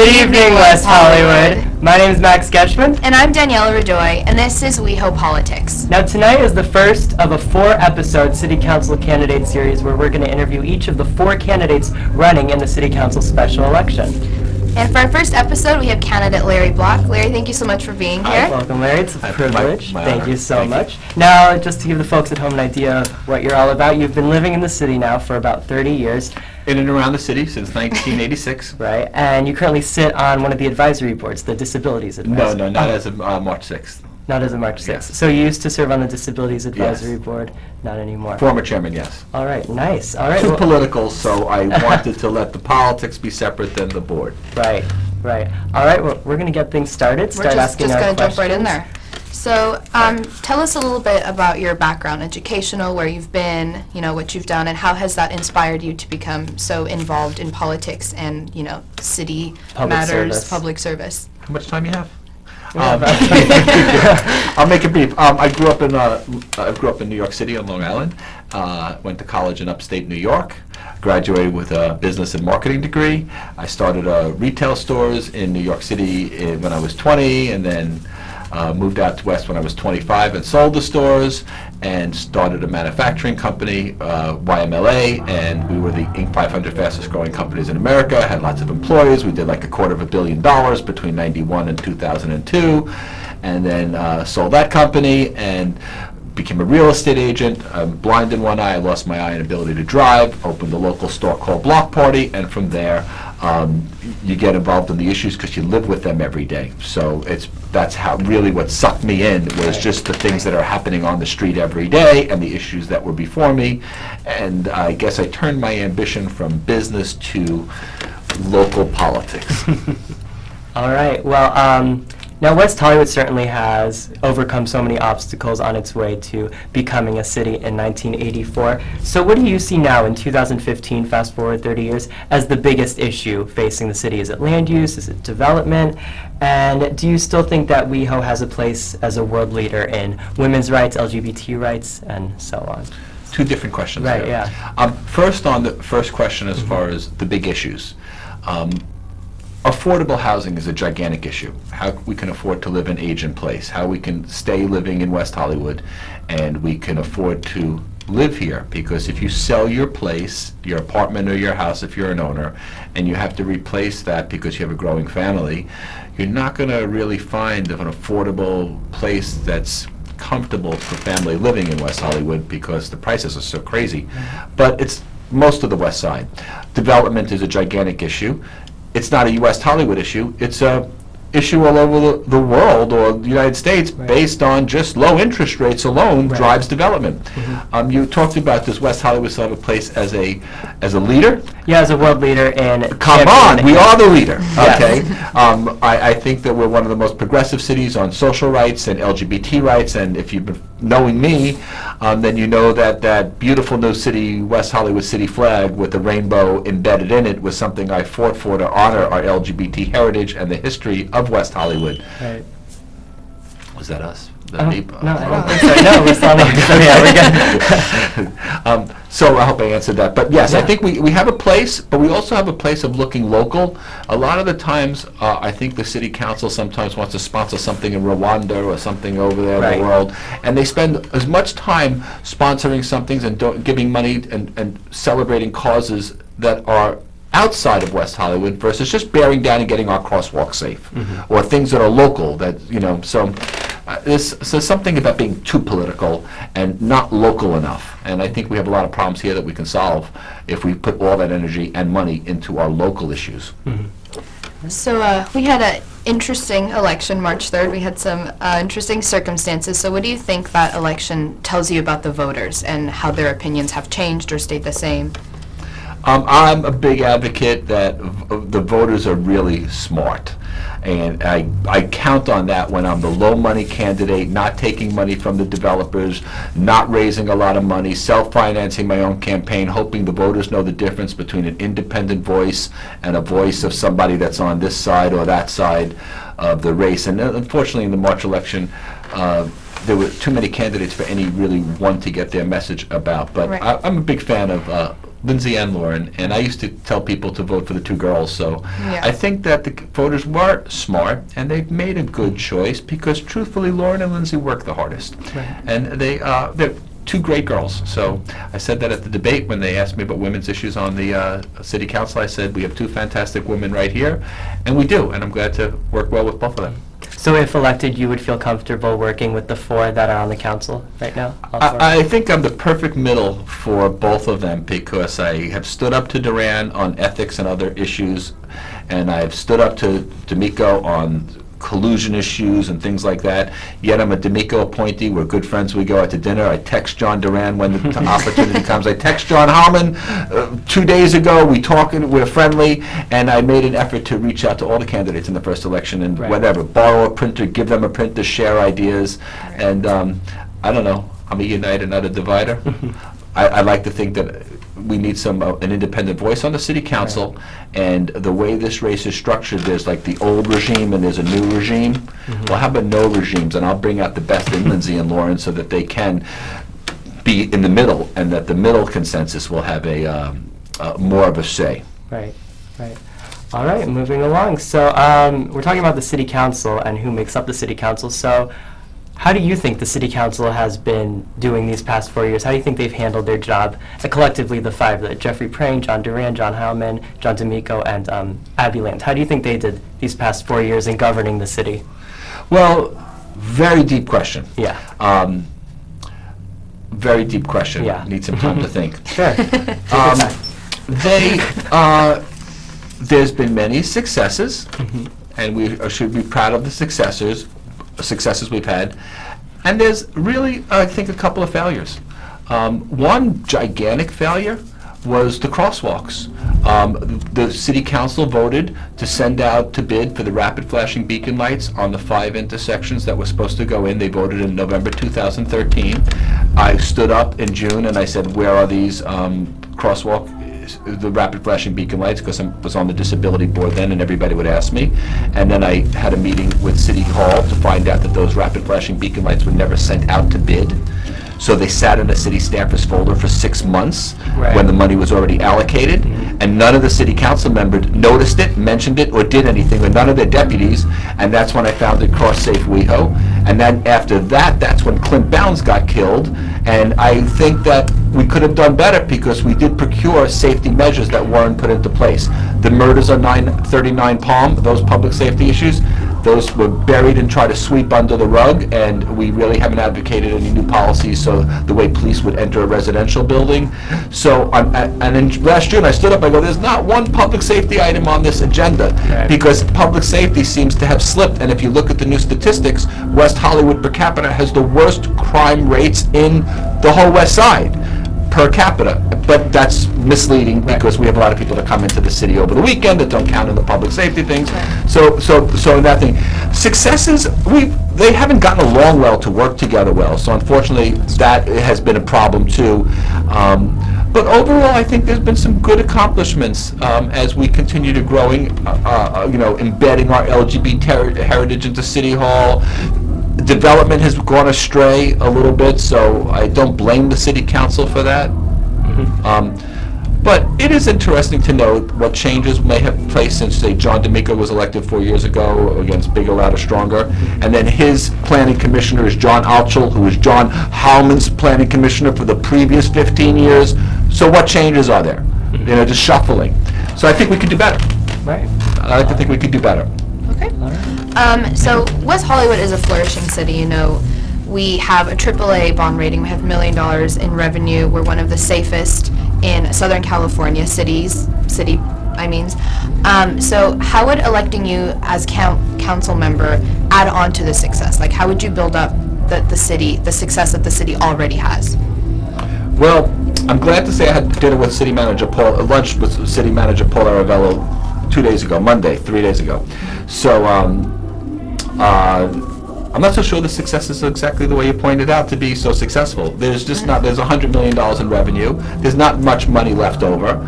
evening, West Hollywood. My name is Max Geschwind. And I'm Daniela Radoy, and this is WeHo Politics. Now tonight is the first of a 4-episode City Council candidate series where we're going to interview each of the 4 candidates running in the City Council special election. And for our first episode, we have candidate Larry Block. Larry, thank you so much for being here. Welcome, Larry. It's a privilege. My Thank honor. you so Thank much. you. Now, just to give the folks at home an idea of what you're all about, you've been living in the city now for about 30 years, In and around the city since 1986. right? And you currently sit on one of the advisory boards, the Disabilities Advisory. No, not as of March 6th. Not as of March 6th. Yes. So you used to serve on the Disabilities Advisory Yes. Board, not anymore. Former chairman, yes. All right, nice. All right. Too well- political, so I wanted to let the politics be separate than the board. Right, right. All right, well, we're going to get things started. We're Start just asking going our to jump right in questions. there. So tell us a little bit about your background, educational, where you've been, what you've done, and how has that inspired you to become so involved in politics and, city Public matters, service. public service? How much time you have? Yeah, I'll make it brief. I grew up in New York City on Long Island. Went to college in upstate New York. Graduated with a business and marketing degree. I started retail stores in New York City when I was 20, and then moved out to West when I was 25 and sold the stores, and started a manufacturing company, YMLA, and we were the Inc. 500 fastest growing companies in America, had lots of employees. We did like $250 million between 91 and 2002, and then sold that company and became a real estate agent. I'm blind in one eye, I lost my eye and ability to drive, opened a local store called Block Party, and from there you get involved in the issues because you live with them every day. So that's how really what sucked me in was just the things that are happening on the street every day and the issues that were before me. And I guess I turned my ambition from business to local politics. All right, well, now West Hollywood certainly has overcome so many obstacles on its way to becoming a city in 1984. So what do you see now in 2015, fast forward 30 years, as the biggest issue facing the city? Is it land use? Is it development? And do you still think that WeHo has a place as a world leader in women's rights, LGBT rights, and so on? Two different questions Right, there. yeah. First, on the first question as far as the big issues. Affordable housing is a gigantic issue. How we can afford to live in age and place, how we can stay living in West Hollywood, and we can afford to live here. Because if you sell your place, your apartment or your house if you're an owner, and you have to replace that because you have a growing family, you're not going to really find an affordable place that's comfortable for family living in West Hollywood because the prices are so crazy. But it's most of the West Side. Development is a gigantic issue. It's not a West Hollywood issue. It's a issue all over the world or the United States based on just low interest rates alone drives development. You talked about does West Hollywood still have a place as a leader? Yeah, as a world leader in Come on, we are the leader, Yes. okay? I think that we're one of the most progressive cities on social rights and LGBT rights, and if you've been knowing me, then you know that beautiful new city, West Hollywood city flag with the rainbow embedded in it was something I fought for to honor our LGBT heritage and the history of West Hollywood. Right. Was that us? No, I don't think so. No, we're still not. Yeah, we're good. So I hope I answered that. But yes, I think we have a place, but we also have a place of looking local. A lot of the times, I think the city council sometimes wants to sponsor something in Rwanda or something over there in the world, and they spend as much time sponsoring something and giving money and celebrating causes that are outside of West Hollywood versus just bearing down and getting our crosswalk safe, or things that are local that, so there's something about being too political and not local enough. And I think we have a lot of problems here that we can solve if we put all that energy and money into our local issues. So we had an interesting election, March 3rd. We had some interesting circumstances. So what do you think that election tells you about the voters and how their opinions have changed or stayed the same? I'm a big advocate that the voters are really smart. And I count on that when I'm the low-money candidate, not taking money from the developers, not raising a lot of money, self-financing my own campaign, hoping the voters know the difference between an independent voice and a voice of somebody that's on this side or that side of the race. And unfortunately, in the March election, there were too many candidates for any really one to get their message about. But I'm a big fan of Lindsay and Lauren, and I used to tell people to vote for the two girls, so Yeah. I think that the voters were smart, and they've made a good choice, because truthfully, Lauren and Lindsay work the hardest. Right. And they're two great girls. So I said that at the debate when they asked me about women's issues on the city council. I said, we have two fantastic women right here, and we do, and I'm glad to work well with both of them. So if elected, you would feel comfortable working with the four that are on the council right now? All four? I think I'm the perfect middle for both of them, because I have stood up to Duran on ethics and other issues, and I've stood up to D'Amico on collusion issues and things like that. Yet I'm a D'Amico appointee. We're good friends. We go out to dinner. I text John Duran when the opportunity comes. I text John Harmon 2 days ago. We're friendly, and I made an effort to reach out to all the candidates in the first election and Right. whatever, borrow a printer, give them a printer, share ideas, and I don't know. I'm a uniter, not a divider. I like to think that we need an independent voice on the city council, and the way this race is structured, there's like the old regime and there's a new regime. Well, how about no regimes? And I'll bring out the best in Lindsay and Lauren so that they can be in the middle, and that the middle consensus will have more of a say. Right, right. All right, moving along. So we're talking about the city council and who makes up the city council. So how do you think the city council has been doing these past 4 years? How do you think they've handled their job? Collectively, the five, Jeffrey Prang, John Duran, John Howman, John D'Amico, and Abby Land. How do you think they did these past 4 years in governing the city? Well, very deep question. Yeah. Very deep question. Yeah. Need some time to think. Sure. There's been many successes, and we should be proud of the successes we've had. And there's really, I think, a couple of failures. One gigantic failure was the crosswalks. The city council voted to send out to bid for the rapid flashing beacon lights on the 5 intersections that were supposed to go in. They voted in November 2013. I stood up in June and I said, where are these the rapid flashing beacon lights, because I was on the disability board then, and everybody would ask me. And then I had a meeting with City Hall to find out that those rapid flashing beacon lights were never sent out to bid. So they sat in a city staffers folder for 6 months Right. when the money was already allocated, and none of the city council members noticed it, mentioned it, or did anything, or none of their deputies, and that's when I founded Cross Safe WeHo. And then after that, that's when Clint Bounds got killed, and I think that we could have done better, because we did procure safety measures that weren't put into place. The murders on 939 Palm, those public safety issues, those were buried and tried to sweep under the rug, and we really haven't advocated any new policies, so the way police would enter a residential building. So, and in last June, I stood up, I go, there's not one public safety item on this agenda, Right. because public safety seems to have slipped, and if you look at the new statistics, West Hollywood per capita has the worst crime rates in the whole West Side. Per capita, but that's misleading, because we have a lot of people that come into the city over the weekend that don't count in the public safety things. So in that thing, successes, they haven't gotten along well to work together well. So unfortunately, that has been a problem too. But overall, I think there's been some good accomplishments as we continue to growing, embedding our LGBT heritage into City Hall. Development has gone astray a little bit, so I don't blame the city council for that. But it is interesting to note what changes may have placed since, say, John D'Amico was elected 4 years ago against Bigger, Louder, Stronger, and then his planning commissioner is John Altschul, who is John Howman's planning commissioner for the previous 15 years. So what changes are there? Just shuffling. So I think we could do better. Right. I like to think we could do better. Okay. All right. So West Hollywood is a flourishing city. We have a AAA bond rating. We have $1 million in revenue. We're one of the safest in Southern California city. So how would electing you as council member add on to the success? Like, how would you build up the success that the city already has? Well, I'm glad to say I had dinner with City Manager Paul, lunch with City Manager Paul Aravello 2 days ago, Monday, 3 days ago. So I'm not so sure the success is exactly the way you pointed out to be so successful. There's $100 million in revenue. There's not much money left over.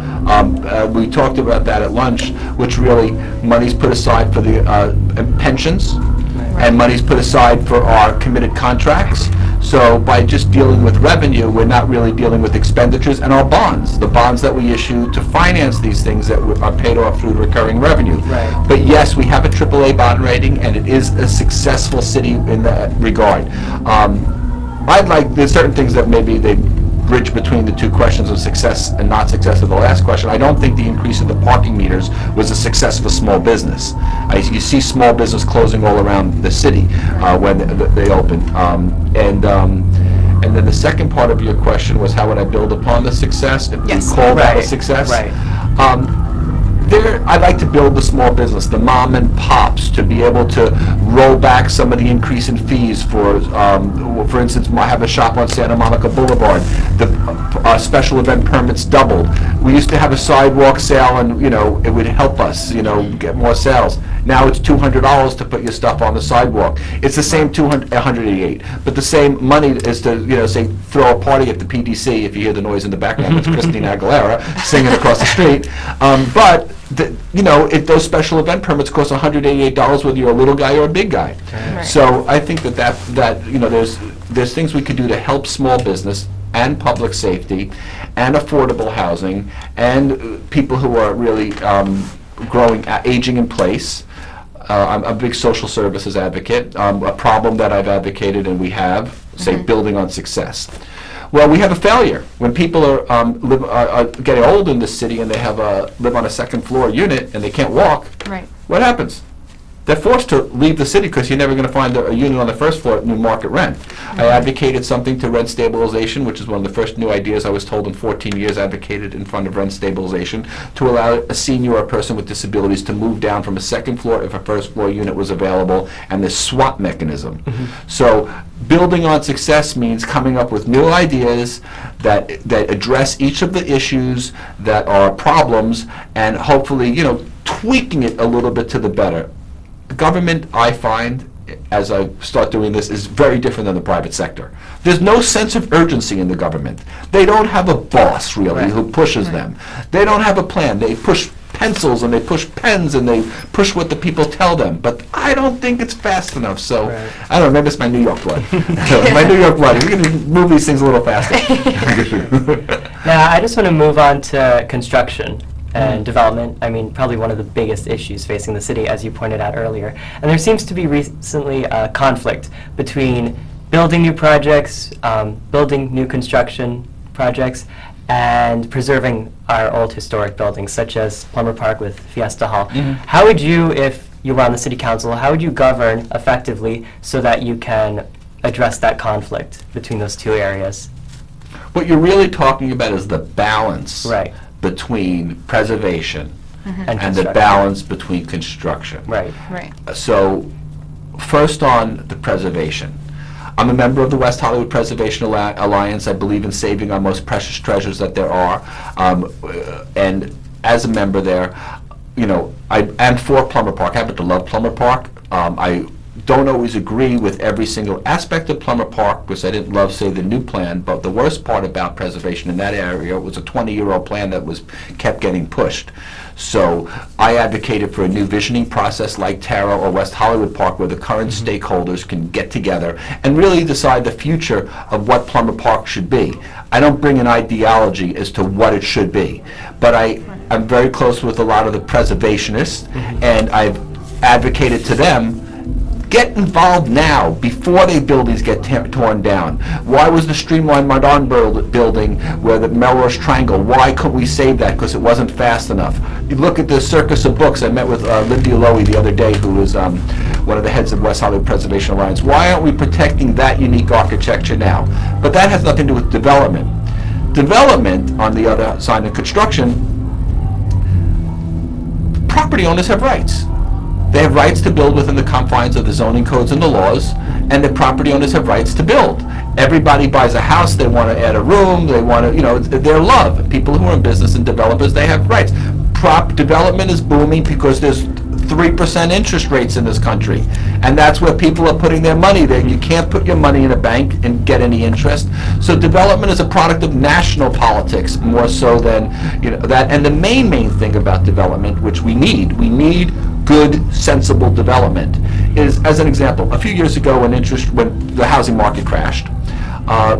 We talked about that at lunch, which really money's put aside for the pensions, and money's put aside for our committed contracts. So by just dealing with revenue, we're not really dealing with expenditures and our bonds, the bonds that we issue to finance these things that are paid off through recurring revenue. Right. But yes, we have a AAA bond rating, and it is a successful city in that regard. There's certain things that maybe they bridge between the two questions of success and not success of the last question. I don't think the increase in the parking meters was a success for small business. You see small business closing all around the city when they open. And then the second part of your question was how would I build upon the success? If Yes. we call that a Right, success? right. I like to build the small business, the mom and pops, to be able to roll back some of the increase in fees for instance, I have a shop on Santa Monica Boulevard. The special event permits doubled. We used to have a sidewalk sale, and it would help us, get more sales. Now it's $200 to put your stuff on the sidewalk. It's the same $188, but the same money is to, say, throw a party at the PDC. If you hear the noise in the background, it's Christina Aguilera singing across the street. But those special event permits cost $188 whether you're a little guy or a big guy. Right. So I think that there's things we could do to help small business and public safety and affordable housing and people who are really aging in place. I'm a big social services advocate. A problem that I've advocated and we have, say, building on success. Well, we have a failure. When people are getting old in this city and they live on a second floor unit and they can't walk, Right. what happens? They're forced to leave the city because you're never going to find a unit on the first floor at new market rent. I advocated something to rent stabilization, which is one of the first new ideas I was told in 14 years, advocated in front of rent stabilization, to allow a senior or a person with disabilities to move down from a second floor if a first floor unit was available, and this swap mechanism. So building on success means coming up with new ideas that address each of the issues that are problems, and hopefully, tweaking it a little bit to the better. The government, I find, as I start doing this, is very different than the private sector. There's no sense of urgency in the government. They don't have a boss, really, who pushes them. They don't have a plan. They push pencils and they push pens and they push what the people tell them. But I don't think it's fast enough. So, I don't know, maybe it's my New York blood. My New York blood. We're going to move these things a little faster. Now, I just want to move on to construction and development. I mean, probably one of the biggest issues facing the city, as you pointed out earlier. And there seems to be recently a conflict between building new projects, building new construction projects, and preserving our old historic buildings, such as Plummer Park with Fiesta Hall. How would you, if you were on the city council, how would you govern effectively so that you can address that conflict between those two areas? What you're really talking about is the balance Right. between preservation and the construction. balance between construction. Right. Right. So, first on the preservation. I'm a member of the West Hollywood Preservation Alliance. I believe in saving our most precious treasures that there are. And as a member there, I am for Plummer Park. I happen to love Plummer Park. I don't always agree with every single aspect of Plummer Park, because I didn't love, say, the new plan, but the worst part about preservation in that area was a 20-year-old plan that kept getting pushed. So I advocated for a new visioning process like Tara or West Hollywood Park, where the current stakeholders can get together and really decide the future of what Plummer Park should be. I don't bring an ideology as to what it should be, but I'm very close with a lot of the preservationists, and I've advocated to them, get involved now, before the buildings get torn down. Why was the Streamline Modern building where the Melrose Triangle, why couldn't we save that? Because it wasn't fast enough. You look at the Circus of Books. I met with Lindy Lowy the other day, who is one of the heads of West Hollywood Preservation Alliance. Why aren't we protecting that unique architecture now? But that has nothing to do with development. Development, on the other side of construction, property owners have rights. They have rights to build within the confines of the zoning codes and the laws, and the property owners have rights to build. Everybody buys a house, they want to add a room, they want to, their love. People who are in business and developers, they have rights. Development is booming because there's 3% interest rates in this country, and that's where people are putting their money there. You can't put your money in a bank and get any interest. So development is a product of national politics more so than that. And the main thing about development, which we need good, sensible development, is, as an example, a few years ago when the housing market crashed,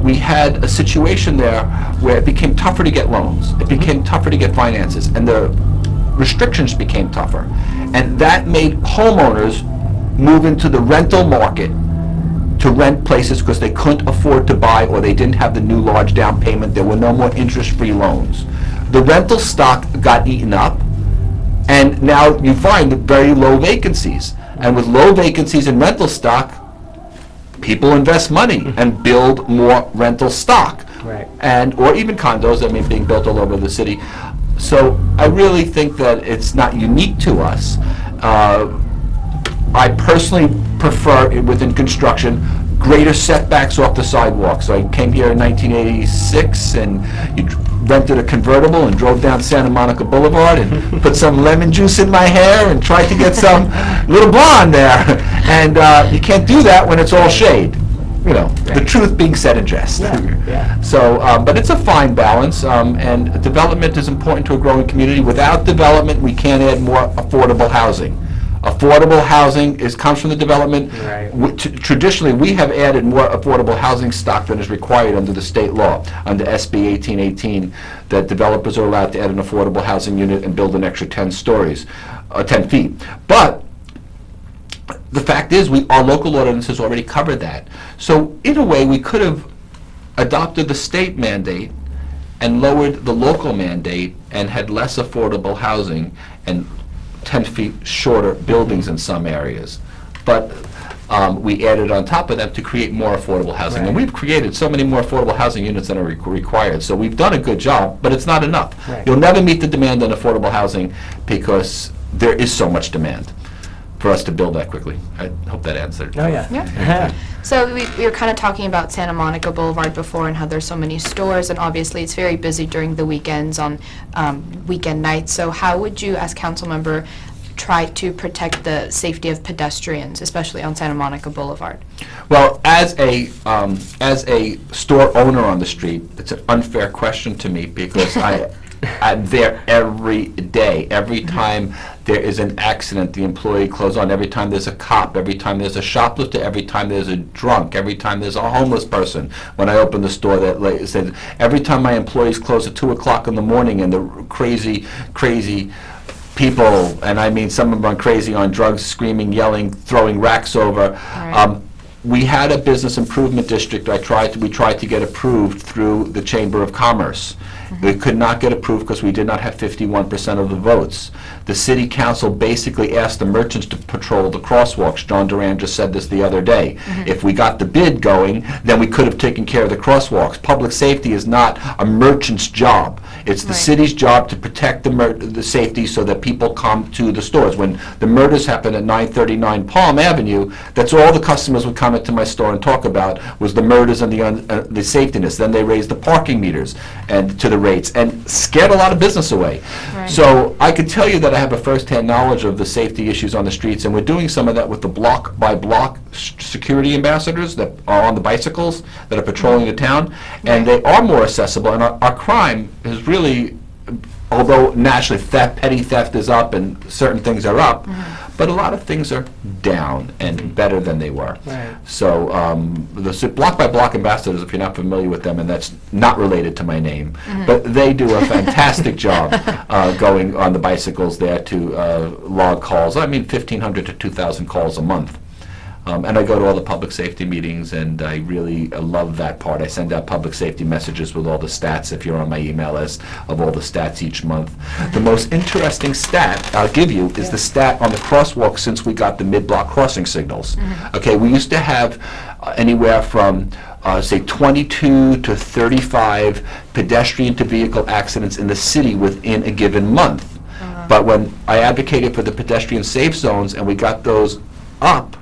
we had a situation there where it became tougher to get loans. It became tougher to get finances, and the restrictions became tougher. And that made homeowners move into the rental market to rent places because they couldn't afford to buy, or they didn't have the new large down payment. There were no more interest-free loans. The rental stock got eaten up, and now you find very low vacancies. And with low vacancies in rental stock, people invest money and build more rental stock. Right. And, or even condos, I mean, being built all over the city. So I really think that it's not unique to us. I personally prefer, within construction, greater setbacks off the sidewalk. So I came here in 1986, and you rented a convertible and drove down Santa Monica Boulevard and put some lemon juice in my hair and tried to get some little blonde there. And you can't do that when it's all shade. You know, the truth being said in jest. Yeah. So, but it's a fine balance, and development is important to a growing community. Without development, we can't add more affordable housing. Affordable housing comes from the development. Right. Traditionally, we have added more affordable housing stock than is required under the state law, under SB 1818, that developers are allowed to add an affordable housing unit and build an extra 10 stories, 10 feet. But the fact is, our local ordinances already cover that. So in a way, we could have adopted the state mandate and lowered the local mandate and had less affordable housing and 10 feet shorter buildings in some areas. But we added on top of that to create more affordable housing. And Right. we've created so many more affordable housing units than are required. So we've done a good job, but it's not enough. Right. You'll never meet the demand on affordable housing because there is so much demand for us to build that quickly. I hope that answered. Oh, yeah. Yeah. So we were kind of talking about Santa Monica Boulevard before and how there's so many stores, and obviously it's very busy during the weekends on weekend nights. So how would you, as council member, try to protect the safety of pedestrians, especially on Santa Monica Boulevard? Well, as a store owner on the street, it's an unfair question to me because I'm there every day. Every time there is an accident, the employee closes on. Every time there's a cop, every time there's a shoplifter, every time there's a drunk, every time there's a homeless person. When I open the store, that said, every time my employees close at 2 o'clock in the morning, and the crazy people, and I mean some of them are crazy on drugs, screaming, yelling, throwing racks over. Right. We had a business improvement district we tried to get approved through the Chamber of Commerce. We could not get approved because we did not have 51% of the votes. The city council basically asked the merchants to patrol the crosswalks. John Duran just said this the other day. If we got the bid going, then we could have taken care of the crosswalks. Public safety is not a merchant's job. It's the Right. city's job to protect the safety so that people come to the stores. When the murders happened at 939 Palm Avenue, that's all the customers would come into my store and talk about was the murders and the safetiness. Then they raised the parking meters and to the rates and scared a lot of business away. Right. So I could tell you that I have a first-hand knowledge of the safety issues on the streets, and we're doing some of that with the block-by-block security ambassadors that are on the bicycles that are patrolling the town, and they are more accessible, and our crime is really, although nationally petty theft is up and certain things are up, but a lot of things are down and better than they were. Right. So the block-by-block ambassadors, if you're not familiar with them, and that's not related to my name, but they do a fantastic job going on the bicycles there to log calls. I mean, 1,500 to 2,000 calls a month. And I go to all the public safety meetings, and I really love that part. I send out public safety messages with all the stats, if you're on my email list, of all the stats each month. The most interesting stat I'll give you is the stat on the crosswalk since we got the mid-block crossing signals. Okay, we used to have anywhere from say 22 to 35 pedestrian to vehicle accidents in the city within a given month. But when I advocated for the pedestrian safe zones and we got those up,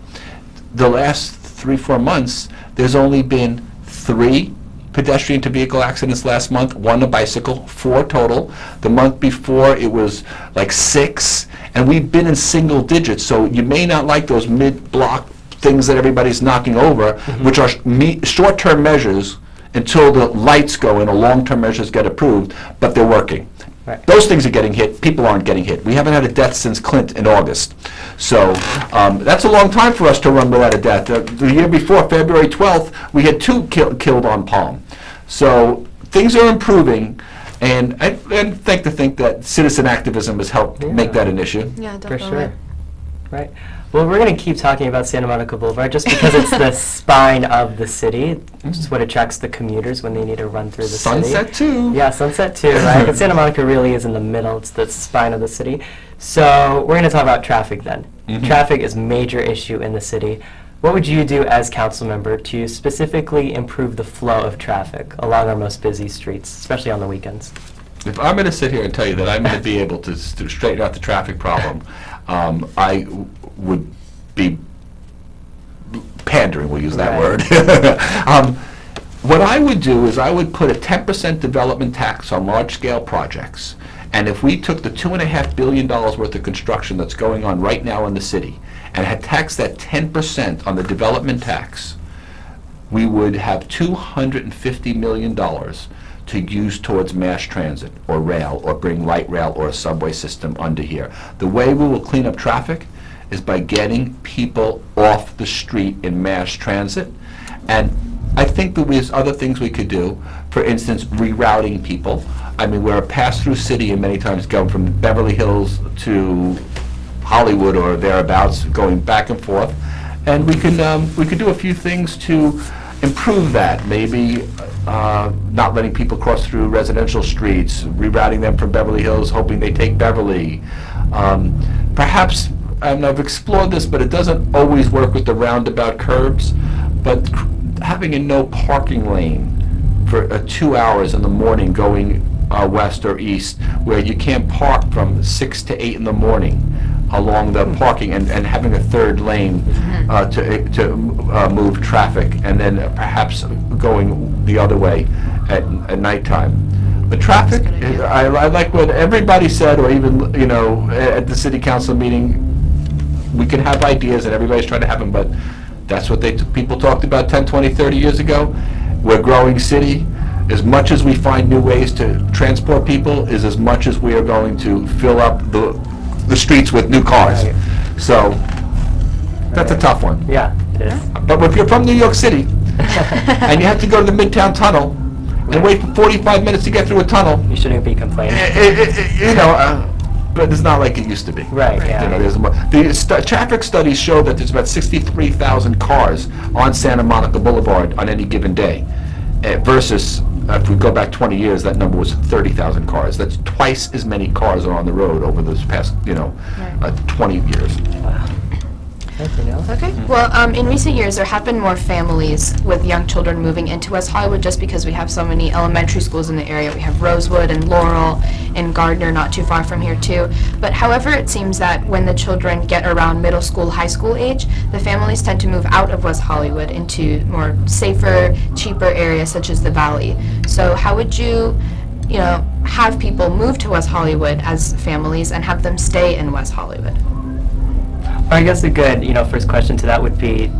the last 3-4 months, there's only been 3 pedestrian to vehicle accidents last month, 1 a bicycle, 4 total. The month before it was like 6, and we've been in single digits. So you may not like those mid-block things that everybody's knocking over, which are short-term measures until the lights go and the long-term measures get approved, but they're working. Right. Those things are getting hit, people aren't getting hit. We haven't had a death since Clint in August. So that's a long time for us to run without a death. The year before, February 12th, we had 2 killed on Palm. So things are improving, and I'd like to think that citizen activism has helped make that an issue. Yeah, For definitely. sure. Right. Well, we're going to keep talking about Santa Monica Boulevard just because it's the spine of the city. It's just what attracts the commuters when they need to run through the city. Sunset too. Yeah, Sunset too, right? But Santa Monica really is in the middle. It's the spine of the city. So we're going to talk about traffic then. Traffic is a major issue in the city. What would you do as council member to specifically improve the flow of traffic along our most busy streets, especially on the weekends? If I'm going to sit here and tell you that I'm going to be able to straighten out the traffic problem, I would be pandering, we'll use that word. What I would do is I would put a 10% development tax on large-scale projects. And if we took the $2.5 billion worth of construction that's going on right now in the city and had taxed that 10% on the development tax, we would have $250 million to use towards mass transit or rail or bring light rail or a subway system under here. The way we will clean up traffic is by getting people off the street in mass transit. And I think that there's other things we could do. For instance, rerouting people. I mean, we're a pass-through city and many times go from Beverly Hills to Hollywood or thereabouts, going back and forth. And we could do a few things to improve that. Maybe not letting people cross through residential streets, rerouting them from Beverly Hills, hoping they take Beverly. Perhaps, and I've explored this, but it doesn't always work with the roundabout curbs, but having a no parking lane for 2 hours in the morning going west or east, where you can't park from 6 to 8 in the morning along the parking, and having a third lane to move traffic, and then perhaps going the other way at nighttime. The traffic, I like what everybody said, or even, you know, at the city council meeting, we can have ideas and everybody's trying to have them, but that's what people talked about 10, 20, 30 years ago. We're a growing city. As much as we find new ways to transport people is as much as we are going to fill up the streets with new cars. Right. So that's a tough one. Yeah, it is. But if you're from New York City and you have to go to the Midtown Tunnel and wait for 45 minutes to get through a tunnel, You shouldn't be complaining. you know, but it's not like it used to be. Right, yeah. You know, the traffic studies show that there's about 63,000 cars on Santa Monica Boulevard on any given day, versus if we go back 20 years, that number was 30,000 cars. That's twice as many cars are on the road over those past, 20 years. Okay. Well, in recent years, there have been more families with young children moving into West Hollywood just because we have so many elementary schools in the area. We have Rosewood and Laurel and Gardner not too far from here, too. But however, it seems that when the children get around middle school, high school age, the families tend to move out of West Hollywood into more safer, cheaper areas such as the Valley. So how would you have people move to West Hollywood as families and have them stay in West Hollywood? I guess a good, first question to that would be,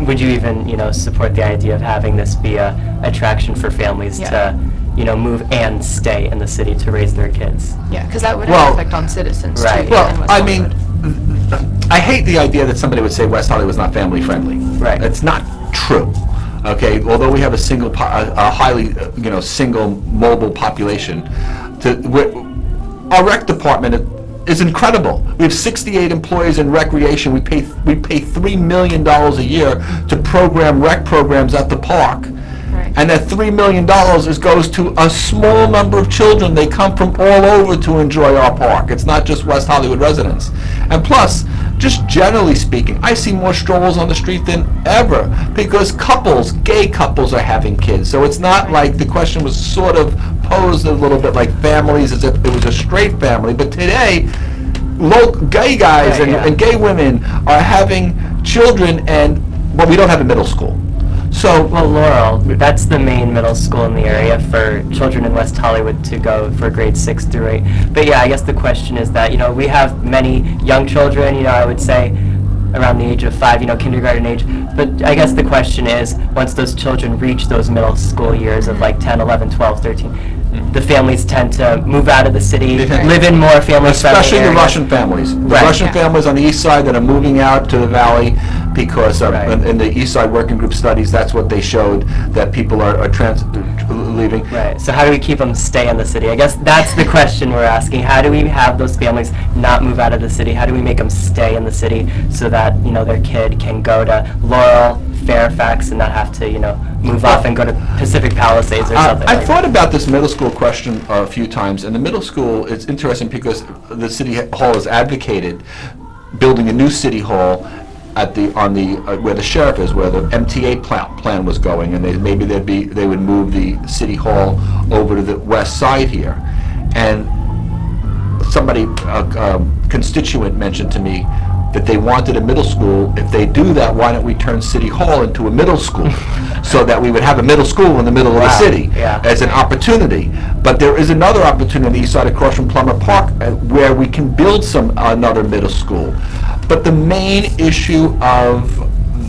would you even, support the idea of having this be a attraction for families to, move and stay in the city to raise their kids? Yeah, because that would have an effect on citizens, right. too. Well, in West I Hollywood. mean, I hate the idea that somebody would say West Hollywood's not family friendly. Right. It's not true. Okay, although we have a highly, single mobile population, our rec department is incredible. We have 68 employees in recreation. We pay $3 million a year to program rec programs at the park. Right. And that $3 million goes to a small number of children. They come from all over to enjoy our park. It's not just West Hollywood residents. And plus, just generally speaking, I see more strolls on the street than ever because gay couples are having kids. So it's not like the question was sort of posed a little bit like families as if it was a straight family. But today, gay guys and gay women are having children, but we don't have a middle school. So, well, Laurel, that's the main middle school in the area for children in West Hollywood to go for grades 6 through 8. But yeah, I guess the question is that, we have many young children, I would say around the age of 5, kindergarten age. But I guess the question is, once those children reach those middle school years of like 10, 11, 12, 13, the families tend to move out of the city, They tend- live in more family-friendly Especially the areas. Russian families. The Right. Russian families on the east side that are moving out to the valley because Right. in the east side working group studies, that's what they showed, that people are leaving. Right. So how do we keep them stay in the city? I guess that's the question we're asking. How do we have those families not move out of the city? How do we make them stay in the city so that, their kid can go to Laurel, Fairfax, and not have to, move off and go to Pacific Palisades or something I've like thought about this middle school question a few times, and the middle school, it's interesting because the city hall has advocated building a new city hall where the sheriff is, where the MTA plan was going, and they would move the city hall over to the west side here. And somebody, a constituent, mentioned to me that they wanted a middle school. If they do that, why don't we turn City Hall into a middle school? So that we would have a middle school in the middle of the Wow, city yeah. as an opportunity. But there is another opportunity on the east side across from Plummer Park where we can build another middle school. But the main issue of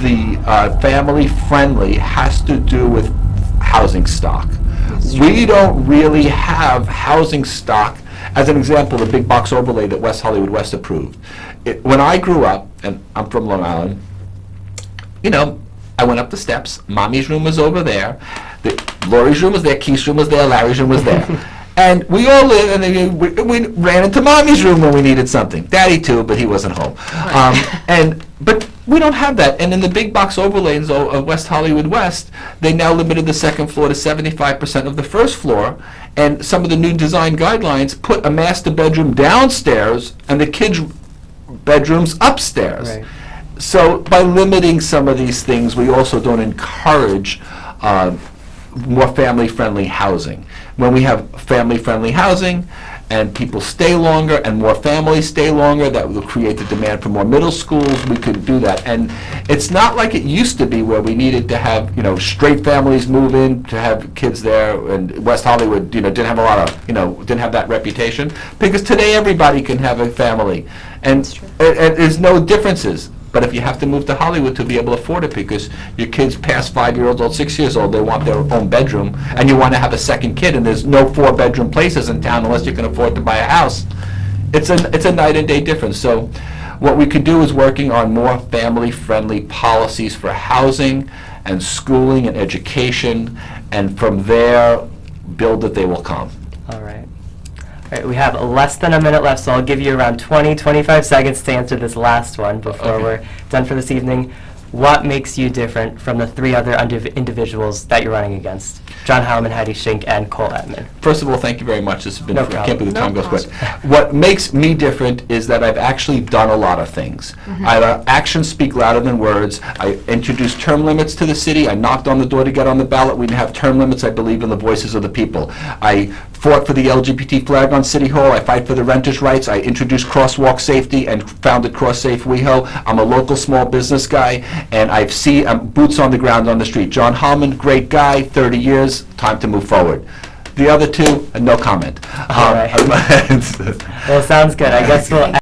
the family-friendly has to do with housing stock. We don't really have housing stock. As an example, the big box overlay that West Hollywood West approved. When I grew up, and I'm from Long Island, I went up the steps. Mommy's room was over there. Laurie's room was there. Keith's room was there. Larry's room was there. And we all lived, and then we ran into Mommy's room when we needed something. Daddy too, but he wasn't home. But we don't have that. And in the big box overlays of West Hollywood West, they now limited the second floor to 75% of the first floor. And some of the new design guidelines put a master bedroom downstairs and the kids' bedrooms upstairs. Right. So by limiting some of these things, we also don't encourage more family-friendly housing. When we have family-friendly housing and people stay longer and more families stay longer, that will create the demand for more middle schools. We could do that. And it's not like it used to be where we needed to have, straight families move in to have kids there, and West Hollywood, didn't have a lot of, didn't have that reputation. Because today everybody can have a family. And there's no differences. But if you have to move to Hollywood to be able to afford it because your kid's past 5-year-olds old, 6 years old, they want their own bedroom, and you want to have a second kid, and there's no 4-bedroom places in town unless you can afford to buy a house, it's a night and day difference. So what we could do is working on more family-friendly policies for housing and schooling and education, and from there, build that they will come. All right. All right, we have less than a minute left, so I'll give you around 25 seconds to answer this last one before Okay. we're done for this evening. What makes you different from the 3 other individuals that you're running against? John Howman, Heidi Schenk, and Cole Edman. First of all, thank you very much. This has been, No I can't believe the time problem. goes quick. What makes me different is that I've actually done a lot of things. Actions speak louder than words. I introduced term limits to the city. I knocked on the door to get on the ballot. We didn't have term limits. I believe in the voices of the people. I fought for the LGBT flag on City Hall. I fight for the renters' rights. I introduced crosswalk safety and founded Cross Safe WeHo. I'm a local small business guy, and I see boots on the ground on the street. John Hallman, great guy, 30 years, time to move forward. The other two, no comment. All right. Well, sounds good. I guess we'll